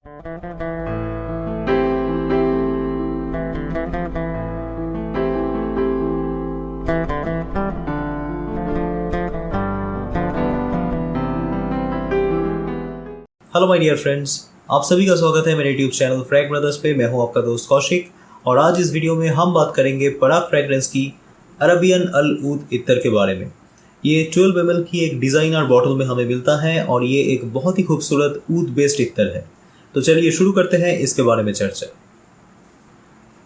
Hello my dear friends, आप सभी का स्वागत है मेरे यूट्यूब चैनल फ्रैग ब्रदर्स पे। मैं हूं आपका दोस्त कौशिक और आज इस वीडियो में हम बात करेंगे पराग फ्रेग्रेंस की अरबियन अल ऊद इत्तर के बारे में। ये 12 ml की एक डिज़ाइनर बॉटल में हमें मिलता है और ये एक बहुत ही खूबसूरत ऊद बेस्ड इत्तर है। तो चलिए शुरू करते हैं इसके बारे में चर्चा।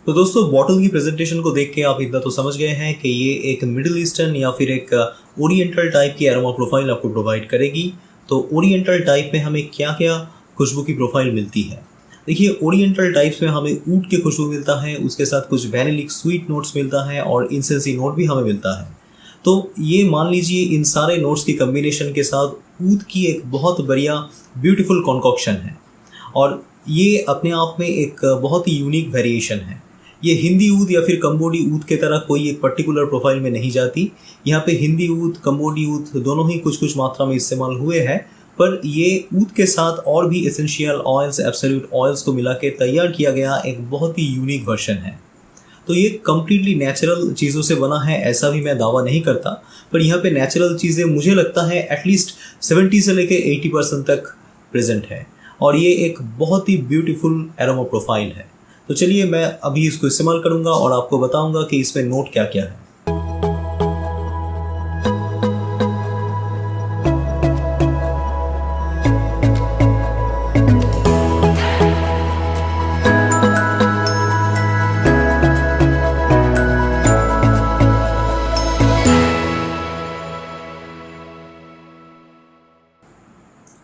तो दोस्तों, बॉटल की प्रेजेंटेशन को देख के आप इतना तो समझ गए हैं कि ये एक मिडिल ईस्टर्न या फिर एक ओरिएंटल टाइप की एरोमा प्रोफाइल आपको प्रोवाइड करेगी। तो ओरिएंटल टाइप में हमें क्या क्या खुशबू की प्रोफाइल मिलती है? देखिए, ओरिएंटल टाइप्स में हमें ऊड के खुशबू मिलता है, उसके साथ कुछ वैनिलिक स्वीट नोट्स मिलता है और इंसेंसी नोट भी हमें मिलता है। तो ये मान लीजिए इन सारे नोट्स की कम्बिनेशन के साथ ऊद की एक बहुत बढ़िया ब्यूटीफुल कॉन्कॉक्शन है और ये अपने आप में एक बहुत ही यूनिक वेरिएशन है। ये हिंदी ऊद या फिर कंबोडी ऊद के तरह कोई एक पर्टिकुलर प्रोफाइल में नहीं जाती। यहाँ पे हिंदी ऊद, कंबोडी ऊद दोनों ही कुछ कुछ मात्रा में इस्तेमाल हुए हैं, पर ये ऊद के साथ और भी एसेंशियल ऑयल्स, एब्सोल्यूट ऑयल्स को मिला के तैयार किया गया एक बहुत ही यूनिक वर्जन है। तो ये कम्प्लीटली नेचुरल चीज़ों से बना है ऐसा भी मैं दावा नहीं करता, पर यहाँ पे नेचुरल चीज़ें मुझे लगता है एटलीस्ट 70 से लेके 80% तक प्रेजेंट है और ये एक बहुत ही ब्यूटीफुल एरोमा प्रोफाइल है। तो चलिए मैं अभी इसको इस्तेमाल करूंगा और आपको बताऊंगा कि इसमें नोट क्या क्या है।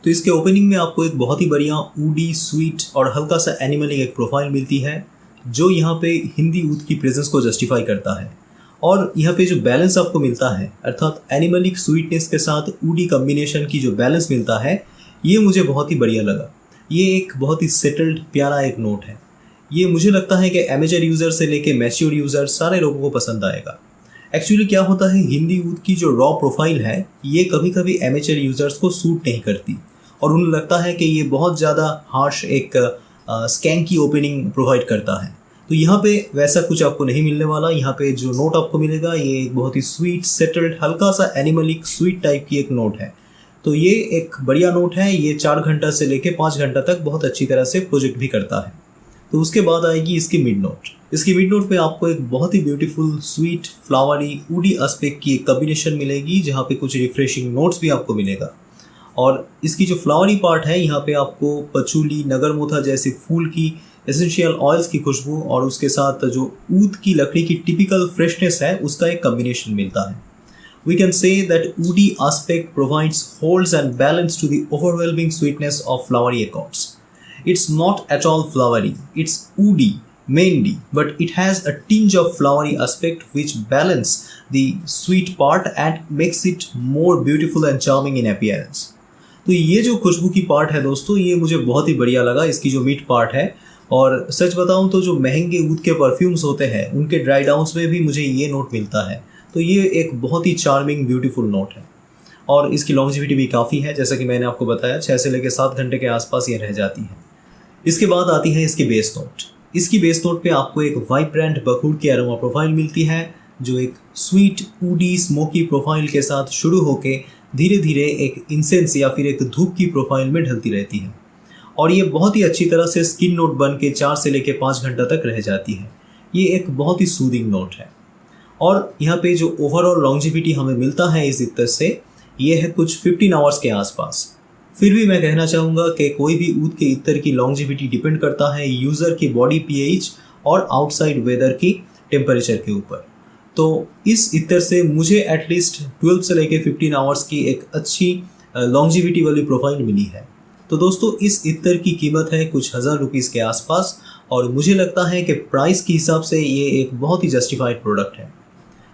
तो इसके ओपनिंग में आपको एक बहुत ही बढ़िया ऊडी, स्वीट और हल्का सा एनिमलिक एक प्रोफाइल मिलती है जो यहाँ पे हिंदी ऊद की प्रेजेंस को जस्टिफाई करता है। और यहाँ पे जो बैलेंस आपको मिलता है, अर्थात एनिमलिक स्वीटनेस के साथ ऊडी कम्बिनेशन की जो बैलेंस मिलता है, ये मुझे बहुत ही बढ़िया लगा। ये एक बहुत ही सेटल्ड प्यारा एक नोट है। ये मुझे लगता है कि एमेचर यूज़र से लेके मैच्योर यूज़र सारे लोगों को पसंद आएगा। एक्चुअली क्या होता है, हिंदी ऊद की जो रॉ प्रोफाइल है ये कभी कभी एमेचर यूज़र्स को सूट नहीं करती और उन्हें लगता है कि ये बहुत ज़्यादा हार्श एक स्कैंकी ओपनिंग प्रोवाइड करता है। तो यहाँ पे वैसा कुछ आपको नहीं मिलने वाला। यहाँ पे जो नोट आपको मिलेगा ये एक बहुत ही स्वीट, सेटल्ड, हल्का सा एनिमलिक स्वीट टाइप की एक नोट है। तो ये एक बढ़िया नोट है। ये 4 घंटा से लेके 5 घंटा तक बहुत अच्छी तरह से प्रोजेक्ट भी करता है। तो उसके बाद आएगी इसकी मिड नोट। इसकी मिड नोट पे आपको एक बहुत ही ब्यूटीफुल, स्वीट, फ्लावरी, ऊडी एस्पेक्ट की एक कॉम्बिनेशन मिलेगी जहाँ पे कुछ रिफ्रेशिंग नोट्स भी आपको मिलेगा। और इसकी जो फ्लावरी पार्ट है यहाँ पे आपको पचूली, नगरमोथा जैसे फूल की एसेंशियल ऑयल्स की खुशबू और उसके साथ जो ऊद की लकड़ी की टिपिकल फ्रेशनेस है उसका एक कॉम्बिनेशन मिलता है। We can say that woody aspect provides holds and balance to the overwhelming sweetness of flowery accords. It's not at all flowery, it's woody mainly, but it has a tinge of flowery aspect which balance the sweet part and makes it more beautiful and charming in appearance. तो ये जो खुशबू की part है दोस्तों, ये मुझे बहुत ही बढ़िया लगा, इसकी जो मिड पार्ट है। और सच बताऊं तो जो महंगे ऊद के परफ्यूम्स होते हैं उनके ड्राई डाउन्स में भी मुझे ये नोट मिलता है। तो ये एक बहुत ही चार्मिंग ब्यूटीफुल नोट है और इसकी लॉन्जिविटी भी काफ़ी है। जैसा कि मैंने आपको बताया 6 से लेकर 7 घंटे के आसपास ये रह जाती है। इसके बाद आती है इसकी बेस नोट। इसकी बेस नोट पे आपको एक वाइब्रेंट बखूर की एरोमा प्रोफाइल मिलती है जो एक स्वीट, ऊडी, स्मोकी प्रोफाइल के साथ शुरू होके धीरे धीरे एक इंसेंस या फिर एक धूप की प्रोफाइल में ढलती रहती है और ये बहुत ही अच्छी तरह से स्किन नोट बन के 4 से लेकर 5 घंटा तक रह जाती है। ये एक बहुत ही सूदिंग नोट है और यहाँ पे जो ओवरऑल लॉन्जिविटी हमें मिलता है इस इत्तर से, ये है कुछ 15 आवर्स के आसपास। फिर भी मैं कहना चाहूँगा कि कोई भी ऊद के इत्तर की लॉन्जिविटी डिपेंड करता है यूज़र की बॉडी pH और आउटसाइड वेदर की टेम्परेचर के ऊपर। तो इस इत्तर से मुझे एटलीस्ट 12 से लेकर 15 आवर्स की एक अच्छी लॉन्जिविटी वाली प्रोफाइल मिली है। तो दोस्तों, इस इत्तर की कीमत है कुछ ₹1000 के आसपास और मुझे लगता है कि प्राइस के हिसाब से ये एक बहुत ही जस्टिफाइड प्रोडक्ट है।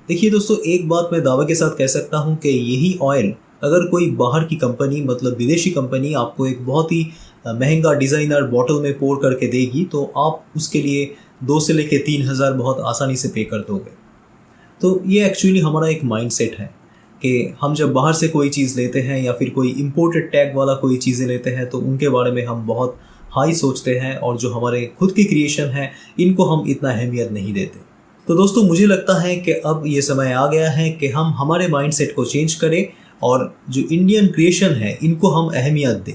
देखिए दोस्तों, एक बात मैं दावे के साथ कह सकता हूँ कि यही ऑयल अगर कोई बाहर की कंपनी, मतलब विदेशी कंपनी, आपको एक बहुत ही महंगा डिज़ाइनर बॉटल में पोर करके देगी तो आप उसके लिए 2 से लेकर 3000 बहुत आसानी से पे कर दोगे। तो ये एक्चुअली हमारा एक माइंडसेट है कि हम जब बाहर से कोई चीज़ लेते हैं या फिर कोई इम्पोर्टेड टैग वाला कोई चीज़ें लेते हैं तो उनके बारे में हम बहुत हाई सोचते हैं और जो हमारे खुद की क्रिएशन है इनको हम इतना अहमियत नहीं देते। तो दोस्तों मुझे लगता है कि अब ये समय आ गया है कि हम हमारे माइंडसेट को चेंज करें और जो इंडियन क्रिएशन है इनको हम अहमियत दें।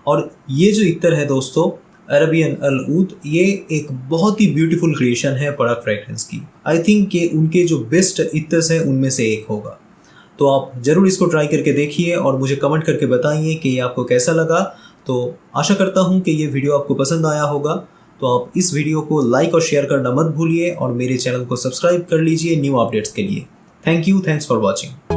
और ये जो इत्तर है दोस्तों अरेबियन अल ऊद, ये एक बहुत ही ब्यूटीफुल क्रिएशन है पराग फ्रेग्रेंस की। आई थिंक कि उनके जो बेस्ट इत्तर्स हैं उनमें से एक होगा। तो आप ज़रूर इसको ट्राई करके देखिए और मुझे कमेंट करके बताइए कि ये आपको कैसा लगा। तो आशा करता हूँ कि ये वीडियो आपको पसंद आया होगा। तो आप इस वीडियो को लाइक और शेयर करना मत भूलिए और मेरे चैनल को सब्सक्राइब कर लीजिए न्यू अपडेट्स के लिए। Thank you, thanks for watching.